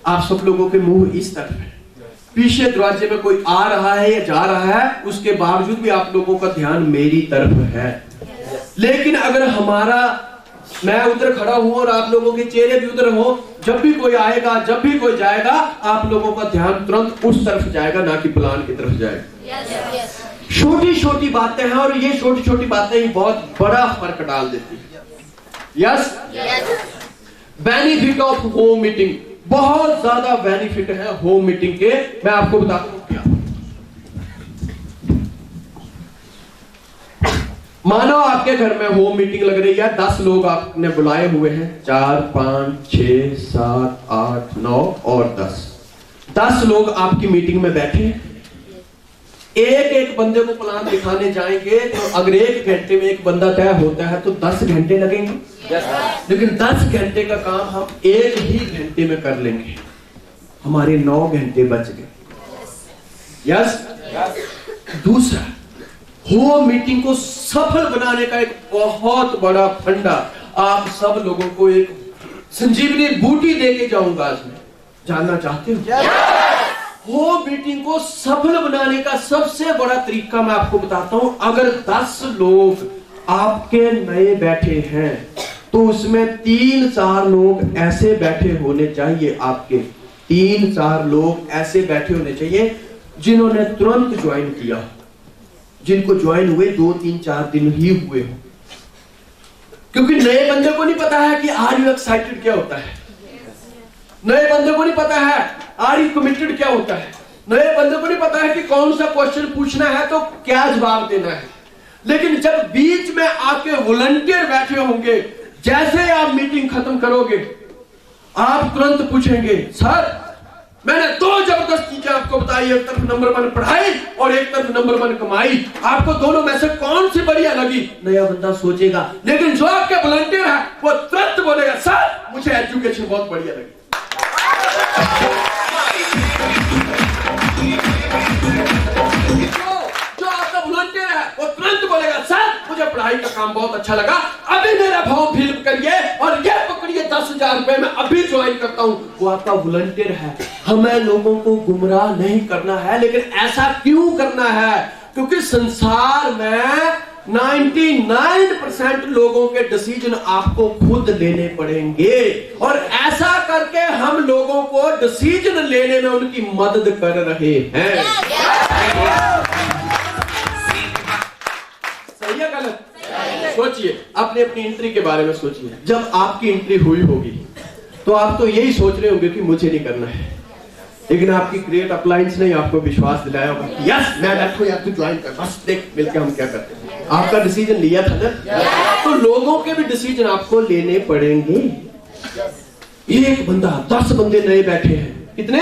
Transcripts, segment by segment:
आप सब लोगों के मुंह इस तरफ है, पीछे दरवाजे में कोई आ रहा है या जा रहा है, उसके बावजूद भी आप लोगों का ध्यान मेरी तरफ है। लेकिन अगर मैं उधर खड़ा हूं और आप लोगों के चेहरे भी उधर हो, जब भी कोई आएगा, जब भी कोई जाएगा, आप लोगों का ध्यान तुरंत उस तरफ जाएगा, ना कि प्लान की तरफ जाएगा। छोटी छोटी बातें हैं और ये छोटी छोटी बातें ही बहुत बड़ा फर्क डाल देती है। Yes, benefit of home meeting, बहुत ज्यादा बेनिफिट है होम मीटिंग के। मैं आपको बताता हूं क्या। मानो आपके घर में होम मीटिंग लग रही है, 10 लोग आपने बुलाए हुए हैं, 4 5 6 7 8 9 और 10 लोग आपकी मीटिंग में बैठे हैं। एक एक बंदे को प्लान दिखाने जाएंगे तो अगर 1 घंटे में एक बंदा तय होता है तो 10 घंटे लगेंगे। लेकिन 10 घंटे का काम हम 1 ही घंटे में कर लेंगे, हमारे 9 घंटे बच गए। यस। दूसरा, होम मीटिंग को सफल बनाने का एक बहुत बड़ा फंडा आप सब लोगों को एक संजीवनी बूटी देके जाऊंगा आज मैं। जानना चाहते हो? होम मीटिंग को सफल बनाने का सबसे बड़ा तरीका मैं आपको बताता हूं। अगर 10 लोग आपके नए बैठे हैं तो उसमें 3-4 लोग ऐसे बैठे होने चाहिए, आपके 3-4 लोग ऐसे बैठे होने चाहिए जिन्होंने तुरंत ज्वाइन किया, जिनको ज्वाइन हुए 2-3-4 दिन ही हुए हो। क्योंकि नए बंदे को नहीं पता है कि आर यू एक्साइटेड क्या होता है, नए बंदे को नहीं पता है आर यू कमिटेड क्या होता है, नए बंदे को नहीं पता है कि कौन सा क्वेश्चन पूछना है तो क्या जवाब देना है। लेकिन जब बीच में आके वॉलंटियर बैठे होंगे, जैसे आप मीटिंग खत्म करोगे आप तुरंत पूछेंगे, सर मैंने 2 जबरदस्त चीजें आपको बताई, एक तरफ नंबर 1 पढ़ाई और एक तरफ नंबर 1 कमाई, आपको दोनों में से कौन सी बढ़िया लगी? नया बंदा सोचेगा, लेकिन जो आपके वॉलंटियर है वो तुरंत बोलेगा, सर मुझे एजुकेशन बहुत बढ़िया लगी। जो आपका वॉलंटियर है वो तुरंत बोलेगा, सर मुझे पढ़ाई का काम बहुत अच्छा लगा, अभी मेरा फॉर्म फिल करिए और ये पकड़िए 10,000 रुपए में अभी ज्वाइन करता हूं। वो आपका वॉलंटियर है। हमें लोगों को गुमराह नहीं करना है, लेकिन ऐसा क्यों करना है? क्योंकि संसार में 99% लोगों के डिसीजन आपको खुद लेने पड़ेंगे और ऐसा करके हम लोगों को डिसीजन लेने में उनकी मदद कर रहे हैं। सही है गलत? सोचिए, अपनी एंट्री के बारे में सोचिए। जब आपकी एंट्री हुई होगी तो आप तो यही सोच रहे होंगे कि मुझे नहीं करना है, लेकिन आपकी ग्रेट अपलायंस ने आपको विश्वास दिलाया होगा, यस मैं बैठो यार, तू ज्वाइन कर, बस देख मिलके हम क्या करते हैं। आपका डिसीजन लिया था ना, तो लोगों के भी डिसीजन आपको लेने पड़ेंगे। एक बंदा, 10 बंदे नए बैठे हैं, कितने?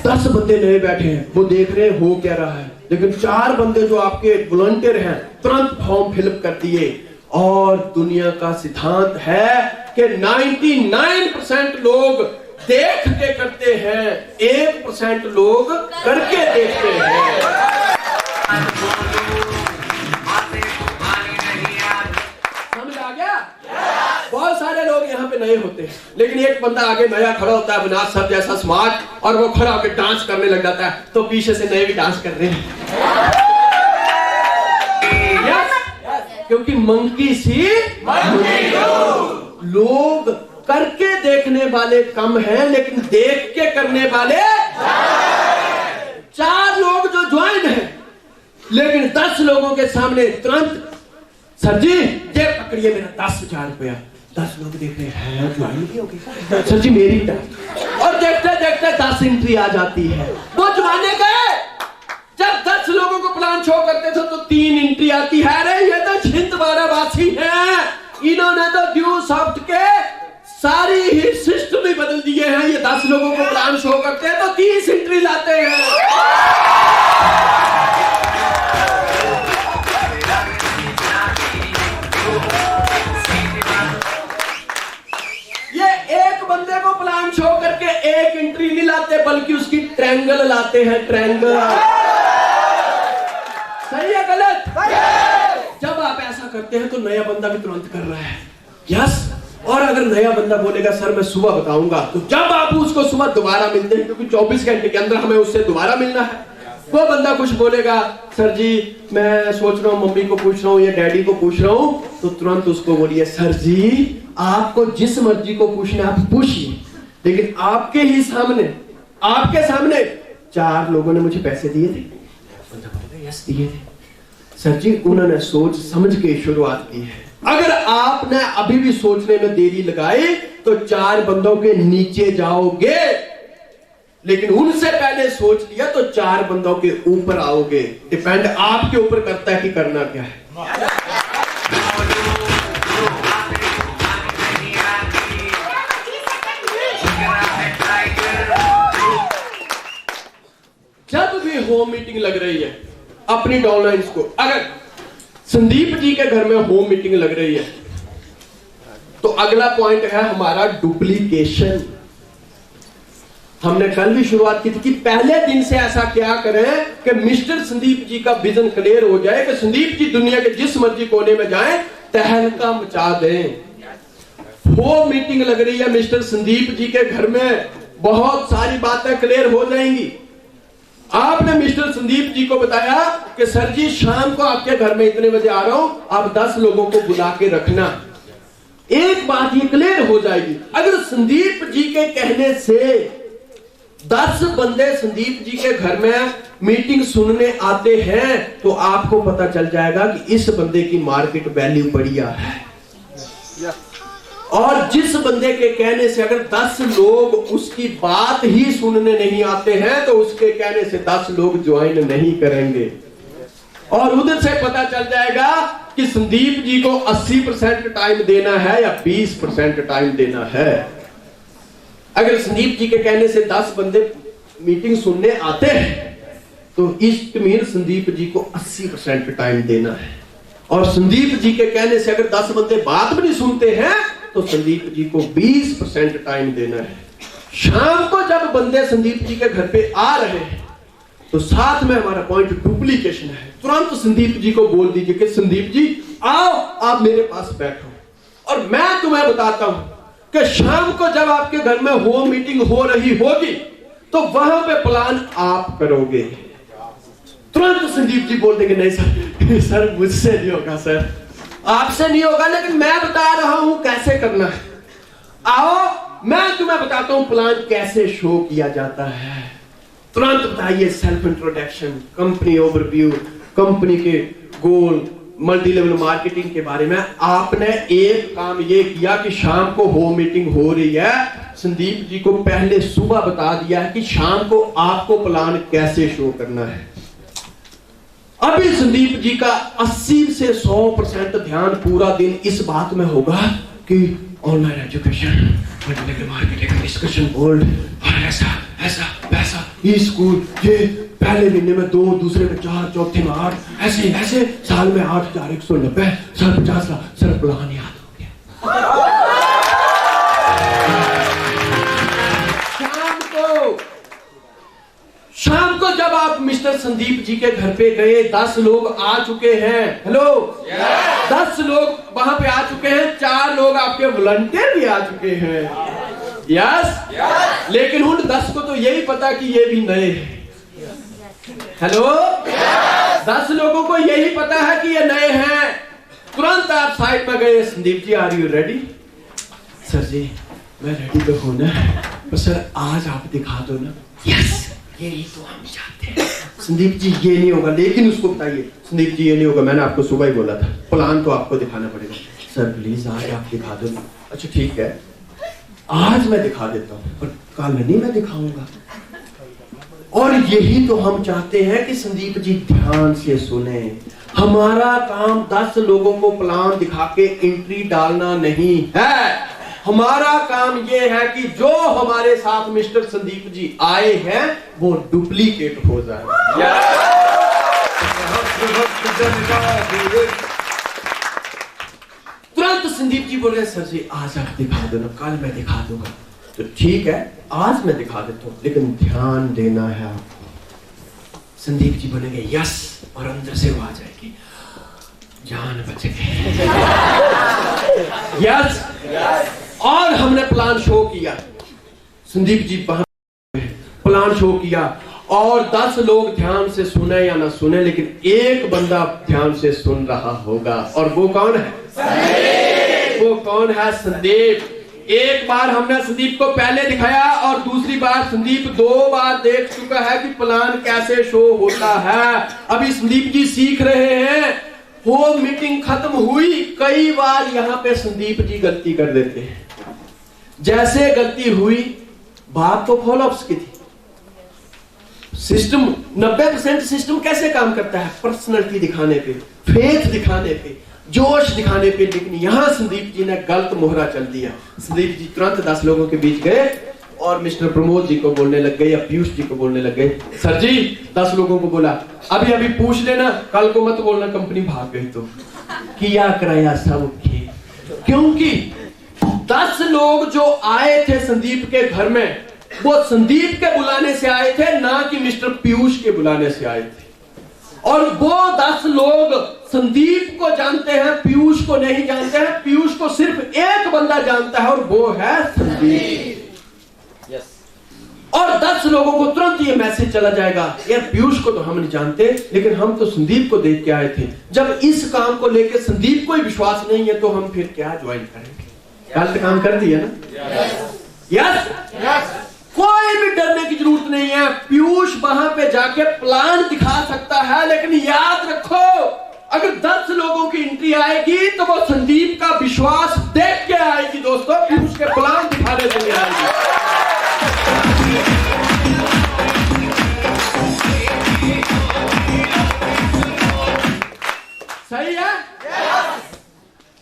10 बंदे नए बैठे हैं, वो देख रहे हैं हो क्या रहा है, लेकिन 4 बंदे जो आपके वॉलंटियर हैं तुरंत फॉर्म फिलअप कर दिए। और दुनिया का सिद्धांत है कि 99% लोग देख के करते हैं, 1% लोग करके देखते हैं। समझ आ गया? बहुत सारे लोग यहाँ पे नए होते हैं, लेकिन एक बंदा आगे नया खड़ा होता है, विनाश सर जैसा स्मार्ट, और वो खड़ा होकर डांस करने लग जाता है, तो पीछे से नए भी डांस कर रहे हैं। क्योंकि मंकी सी लोग करके देखने वाले कम हैं, लेकिन देख के करने वाले 4 लोग जो ज्वाइन हैं, लेकिन 10 लोगों के सामने तुरंत, सर जी ये पकड़िए मेरा 10,000 रुपया। 10 लोग देख रहे हैं ज्वाइन भी होगी, सर जी मेरी टर्न, और देखते देखते 10 एंट्री आ जाती है। वो जमाने गए जब 10 लोगों को प्लान शो करते थे तो 3 एंट्री आती है। अरे ये तो छिंदवाड़ा वासी हैं, इन्होंने तो ड्यू सॉफ्ट के सारी ही सिस्टम ही बदल दिए हैं। ये 10 लोगों को प्लान शो करते हैं तो 30 एंट्री लाते हैं। ये एक बंदे को प्लान शो करके 1 एंट्री नहीं लाते, बल्कि उसकी ट्रायंगल लाते हैं, ट्रायंगल। सही है गलत? जब आप ऐसा करते हैं तो नया बंदा भी तुरंत कर रहा है, यस और अगर नया बंदा बोलेगा सर मैं सुबह बताऊंगा, तो जब आप उसको सुबह दोबारा मिलते हैं, क्योंकि 24 घंटे के अंदर हमें उससे दोबारा मिलना है, वो बंदा कुछ बोलेगा सर जी मैं सोच रहा हूँ, मम्मी को पूछ रहा हूँ या डैडी को पूछ रहा हूँ, तो तुरंत उसको बोलिए सर जी आपको जिस मर्जी को पूछना आप पूछिए, लेकिन आपके सामने 4 लोगों ने मुझे पैसे दिए थे। बंदा बोलेगा यस दिए थे सर जी, उन्होंने सोच समझ के शुरुआत की है। अगर आपने अभी भी सोचने में देरी लगाई तो 4 बंदों के नीचे जाओगे, लेकिन उनसे पहले सोच लिया तो 4 बंदों के ऊपर आओगे। डिपेंड आपके ऊपर करता है कि करना क्या है। जब भी होम मीटिंग लग रही है अपनी डाउनलाइंस को, अगर संदीप जी के घर में होम मीटिंग लग रही है तो अगला पॉइंट है हमारा डुप्लीकेशन। हमने कल भी शुरुआत की थी कि पहले दिन से ऐसा क्या करें कि मिस्टर संदीप जी का विजन क्लियर हो जाए कि संदीप जी दुनिया के जिस मर्जी कोने में जाएं तहलका मचा दें। होम मीटिंग लग रही है मिस्टर संदीप जी के घर में, बहुत सारी बातें क्लियर हो जाएंगी। आपने मिस्टर संदीप जी को बताया कि सर जी शाम को आपके घर में इतने बजे आ रहा हूं, आप 10 लोगों को बुला के रखना। एक बात ये क्लियर हो जाएगी, अगर संदीप जी के कहने से 10 बंदे संदीप जी के घर में मीटिंग सुनने आते हैं तो आपको पता चल जाएगा कि इस बंदे की मार्केट वैल्यू बढ़िया है। और जिस बंदे के कहने से अगर 10 लोग उसकी बात ही सुनने नहीं आते हैं तो उसके कहने से 10 लोग ज्वाइन नहीं करेंगे। और उधर से पता चल जाएगा कि संदीप जी को 80% टाइम देना है या 20% टाइम देना है। अगर संदीप जी के कहने से 10 बंदे मीटिंग सुनने आते हैं तो इस मीन संदीप जी को 80% टाइम देना है। और संदीप जी के कहने से अगर 10 बंदे बात भी नहीं सुनते हैं तो संदीप जी को 20% टाइम देना है। शाम को जब बंदे संदीप जी के घर पे आ रहे हैं तो साथ में हमारा पॉइंट डुप्लीकेशन है। तुरंत संदीप जी को बोल दीजिए कि संदीप जी आओ आप मेरे पास बैठो और मैं तुम्हें बताता हूं कि शाम को जब आपके घर में होम मीटिंग हो रही होगी तो वहां पे प्लान आप करोगे। तुरंत संदीप जी बोल देंगे नहीं सर मुझसे नहीं होगा, सर आपसे नहीं होगा, लेकिन मैं बता रहा हूं कैसे करना है। आओ मैं तुम्हें बताता हूं प्लान कैसे शो किया जाता है। तुरंत बताइए self introduction, company overview, company के गोल, मल्टी लेवल मार्केटिंग के बारे में। आपने एक काम ये किया कि शाम को होम मीटिंग हो रही है, संदीप जी को पहले सुबह बता दिया है कि शाम को आपको प्लान कैसे शो करना है। अभी संदीप जी का 80 से 100% ध्यान पूरा दिन इस बात में होगा कि online education, marketing, discussion board और ऐसा ऐसा वैसा, ये स्कूल, ये पहले महीने में 2, दूसरे में 4, चौथे में 8, ऐसे ऐसे साल में 8,190, साल 50 लाख, सर प्लान याद हो गया। शाम को जब आप मिस्टर संदीप जी के घर पे गए, 10 लोग आ चुके हैं। हेलो, 10 लोग वहां पे आ चुके हैं, 4 लोग आपके वॉलंटियर भी आ चुके हैं। यस, लेकिन उन 10 को तो यही पता कि ये भी नए हैं। हेलो, 10 लोगों को यही पता है कि ये नए हैं। तुरंत आप साइड में गए, Sandeep ji are you ready? Sir जी मैं रेडी तो हूं ना, पर सर आज आप दिखा दो ना। यस, यही तो हम चाहते हैं। संदीप जी ये नहीं होगा, लेकिन उसको बताइए संदीप जी ये नहीं होगा, मैंने आपको सुबह ही बोला था, प्लान तो आपको दिखाना पड़ेगा। सर प्लीज आज आप दिखा दो। अच्छा ठीक है, आज मैं दिखा देता हूँ, पर कल नहीं मैं दिखाऊंगा। और यही तो हम चाहते हैं कि संदीप जी ध्यान से सुने। हमारा काम 10 लोगों को प्लान दिखा के एंट्री डालना नहीं है। हमारा काम यह है कि जो हमारे साथ मिस्टर संदीप जी आए हैं वो डुप्लीकेट हो जाए। तुरंत संदीप जी बोल रहे सर जी आज आप दिखा दो ना, कल मैं दिखा दूंगा। तो ठीक है आज मैं दिखा देता हूं, लेकिन ध्यान देना है आपको। संदीप जी बोलेंगे यस, और अंदर से वो आ जाएगी जान बच गई। यस। और हमने प्लान शो किया, संदीप जी प्लान शो किया, और 10 लोग ध्यान से सुने या ना सुने, लेकिन एक बंदा ध्यान से सुन रहा होगा, और वो कौन है? वो कौन है? संदीप। एक बार हमने संदीप को पहले दिखाया, और दूसरी बार संदीप 2 बार देख चुका है कि प्लान कैसे शो होता है। अभी संदीप जी सीख रहे हैं। वो मीटिंग खत्म हुई, कई बार यहां पे संदीप जी गलती कर देते हैं। जैसे गलती हुई, बात तो फॉलोअप्स की थी। सिस्टम 90% सिस्टम कैसे काम करता है? पर्सनैलिटी दिखाने पे, फेथ दिखाने पे, जोश दिखाने पे। लेकिन यहां संदीप जी ने गलत मोहरा चल दिया। संदीप जी तुरंत 10 लोगों के बीच गए और मिस्टर प्रमोद जी को बोलने लग गए, या पीयूष जी को बोलने लग गए, सर जी 10 लोगों को बोला, अभी अभी पूछ लेना, कल को मत बोलना कंपनी भाग गई तो। किया कराया सब खेल, क्योंकि 10 लोग जो आए थे संदीप के घर में, वो संदीप के बुलाने से आए थे, ना कि मिस्टर पीयूष के बुलाने से आए थे। और वो 10 लोग संदीप को जानते हैं, पीयूष को नहीं जानते हैं। पीयूष को सिर्फ एक बंदा जानता है, और वो है संदीप। और 10 लोगों को तुरंत ये मैसेज चला जाएगा, यार पीयूष को तो हम नहीं जानते, लेकिन हम तो संदीप को देख के आए थे। जब इस काम को लेकर संदीप को ही विश्वास नहीं है, तो हम फिर क्या ज्वाइन करेंगे? गलत काम कर दिया ना। यस। कोई भी डरने की जरूरत नहीं है। पीयूष वहां पे जाके प्लान दिखा सकता है, लेकिन याद रखो, अगर 10 लोगों की एंट्री आएगी तो वो संदीप का विश्वास देख के आएगी दोस्तों, पीयूष के प्लान दिखाने से नहीं आएगी। सही है?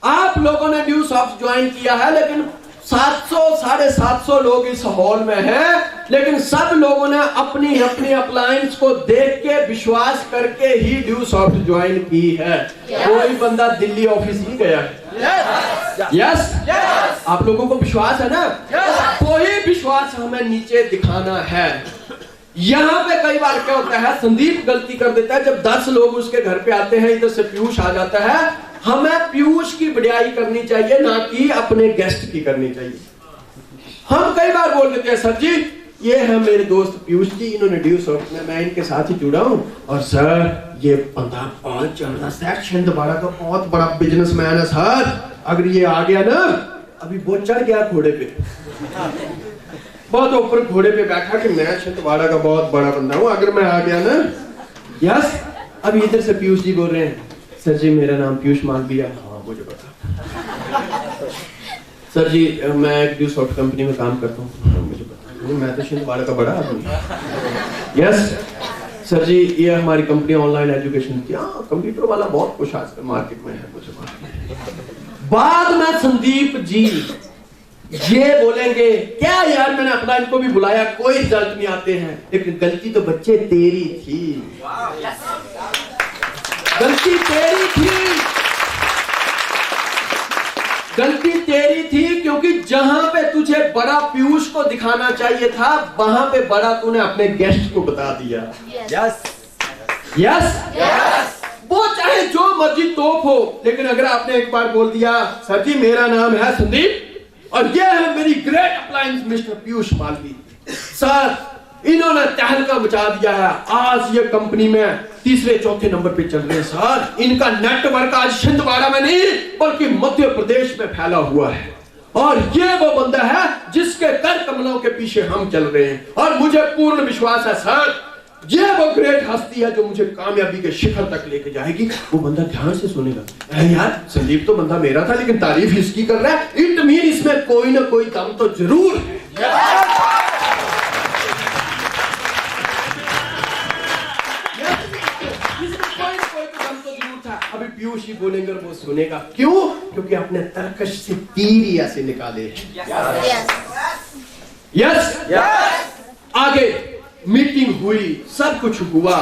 आप लोगों ने ड्यू सॉफ्ट ज्वाइन किया है, लेकिन 700-750 लोग इस हॉल में हैं, लेकिन सब लोगों ने अपनी अपनी अप्लायंस को देख के विश्वास करके ही ड्यू सॉफ्ट ज्वाइन की है। कोई बंदा दिल्ली ऑफिस ही गया है। यस। आप लोगों को विश्वास है ना? कोई विश्वास हमें नीचे दिखाना है। यहां पे कई बार क्या होता है, संदीप गलती कर देता है। जब 10 लोग उसके घर पे आते हैं, इधर से पीयूष आ जाता है। हमें पीयूष की बढ़ाई करनी चाहिए, ना कि अपने गेस्ट की करनी चाहिए। हम कई बार बोल देते हैं, सर जी ये है मेरे दोस्त पीयूष जी, इन्होंने ड्यू सॉफ्ट में, मैं इनके साथ ही जुड़ा हूं, और सर ये बंदा बहुत जबरदस्त है, छिंदवाड़ा का बहुत बड़ा बिजनेसमैन है सर। अगर ये आ गया ना, अभी वो चढ़ गया घोड़े पे, बहुत ऊपर घोड़े पे बैठा कि मैं छिंदवाड़ा का बहुत बड़ा बंदा हूं, अगर मैं आ गया ना। यस। अब इधर से पीयूष जी बोल रहे हैं, सर जी मेरा नाम पीयूष मालविया। हाँ मुझे पता। सर जी मैं एक ड्यू सॉफ्ट कंपनी में काम करता हूँ। हाँ मुझे पता, मैं तो छिंदवाड़ा का बड़ा आदमी। यस। सर जी ये हमारी कंपनी ऑनलाइन एजुकेशन की, कंप्यूटर वाला बहुत कुछ आजकल मार्केट में है, मुझे मालूम। बाद में संदीप जी ये बोलेंगे, क्या यार मैंने अपना इनको भी बुलाया, कोई रिजल्ट नहीं आते हैं, लेकिन गलती तो बच्चे तेरी थी। गलती तेरी थी, गलती तेरी थी, क्योंकि जहां पे तुझे बड़ा पीयूष को दिखाना चाहिए था, वहां पे बड़ा तूने अपने गेस्ट को बता दिया। यस। यस। वो चाहे जो मर्जी तोप हो, लेकिन अगर आपने एक बार बोल दिया, सर जी मेरा नाम है संदीप और ये है मेरी great appliance mister Piyush Malvi, sir इन्होंने तहलका मचा दिया है, आज ये कंपनी में 3-4 नंबर पे चल रहे हैं सर, इनका नेटवर्क आज छिंदवाड़ा में नहीं बल्कि मध्य प्रदेश में फैला हुआ है, और ये वो बंदा है जिसके कर कमलों के पीछे हम चल रहे हैं, और मुझे पूर्ण विश्वास है सर ये वो ग्रेट हस्ती है जो मुझे कामयाबी के शिखर तक लेके जाएगी। वो बंदा ध्यान से सुनेगा, यार संदीप तो बंदा मेरा था लेकिन तारीफ इसकी कर रहा है, इट मीन इसमें कोई ना कोई दम तो जरूर है। अभी पीयूष ही बोलेंगे और वो सुनेगा, क्यों? क्योंकि अपने तरकश से तीर ऐसे निकाले। यस। आगे मीटिंग हुई, सब कुछ हुआ,